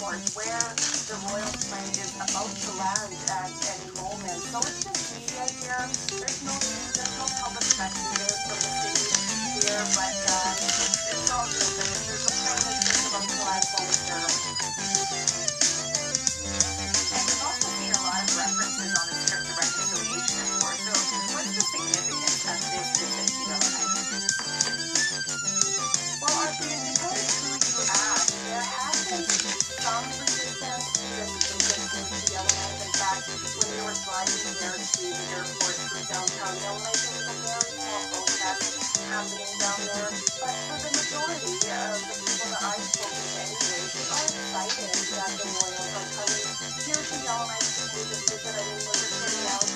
airport where the royal plane is about to land at any moment. So it's just media here. There's no public messages from the city here, but it's all good. The plane is just about to land momentarily. And we've also seen a lot of references on the trip to reconciliation, of course. So what's the significance of this visit to Yellowknife? Well, Audrey, because who you asked, there has been some resistance to this visit to Yellowknife. In fact, when we were driving there to the airport through downtown Yellowknife, there was a very small protest happening down there. But for the majority of the people that I've spoken to anyway, they are excited that the Royals are coming here to Yellowknife to do this visit. I mean, we're just getting out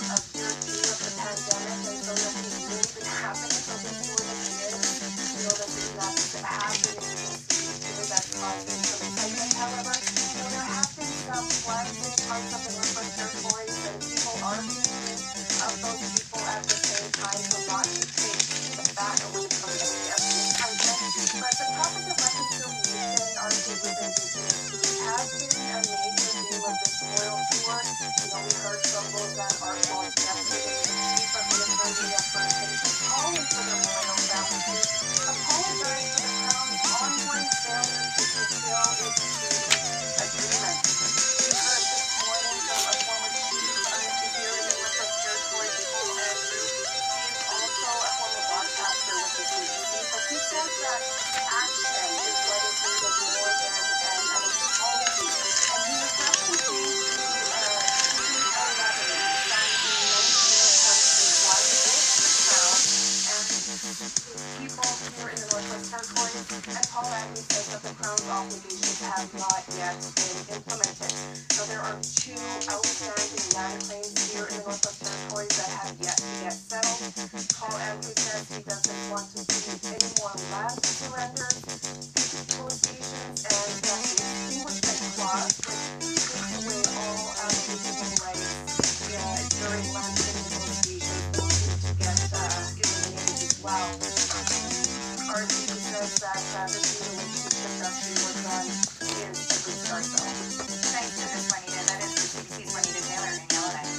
of year two of the pandemic, and so nothing's really been happening. So this sort of is, that that's happening. That's causing some excitement. However, there have been some floods in parts of the Northwest Territories, and people are thinking of those people at the same time, so not to take that away from any of the excitement. But the topic of reconciliation, RJ, with Indigenous peoples has been a major theme of this royal tour. We heard from Roseanne Archibald yesterday, the chief of the Authority of First Nations, calling for the royal family to apologize for the Crown's ongoing failure to fulfill its treaty agreement. We heard this morning from a former chief here in the Northwest Territories, Paul Andrew. He is also a former broadcaster with the CBC, but he says that action is what is needed more than an apology. And he was referencing to Treaty 11 signed in 1921 with the Crown and its people here in the Northwest Territories. And Paul Andrew says that the Crown's obligations have not yet been implemented. So there are two outstanding land claims here in the Northwest Territories that have yet to get settled. Paul Andrew says he doesn't want to see any more land surrenders, peace negotiations, and the extinguishment clause, which takes away all Aboriginal rights during land negotiations. Those need to get eliminated as well. RGB says that the new relationship that she worked on is a good start, though. Thanks for this, Juanita. That is the CBC's Juanita Taylor in Yellowknife.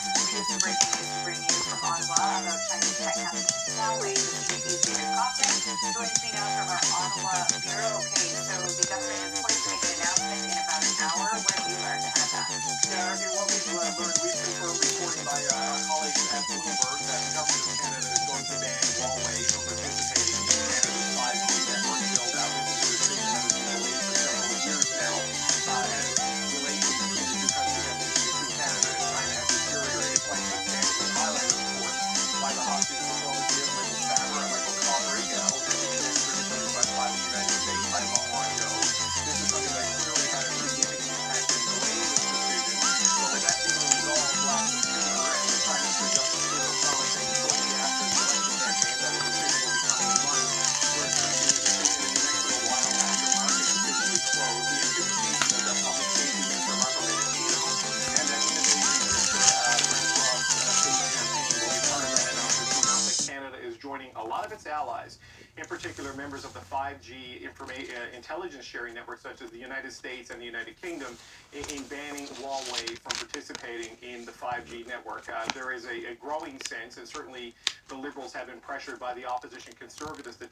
We have some breaking news to bring you from Ottawa about Chinese tech company Huawei. The CBC's David Coughlin joins me now from our Ottawa bureau. Okay, so the government is poised to make an announcement in about an hour. What have you learned ahead of that? Yeah, okay, what we've learned, we've confirmed reporting by our colleagues at Bloomberg that the government of Canada is going to ban Huawei from participating in Canada's 5G network build-out. This is a decision that has been delayed for several years now, as relations between the two countries and between Canada and China have deteriorated quite substantially, highlighted, of course, by the hostage diplomacy of Michael Farmer and Michael Cobbery, ultimately extradited by the United States not long ago. This is something that clearly had a significant impact in delaying this decision, but with that being resolved last September and the Prime Minister Justin Trudeau promising shortly after the election campaign that a decision will be coming in months, we're expecting a decision in the next little while after markets officially close. The anticipation is that Public Safety Minister Marco Mendicino and that Innovation Minister Francois Champagne will be part of that announcement to announce that Canada is joining a lot of its allies, in particular members of the 5G intelligence sharing network such as the United States and the United Kingdom in banning Huawei from participating in the 5G network. There is a growing sense, and certainly the Liberals have been pressured by the opposition Conservatives to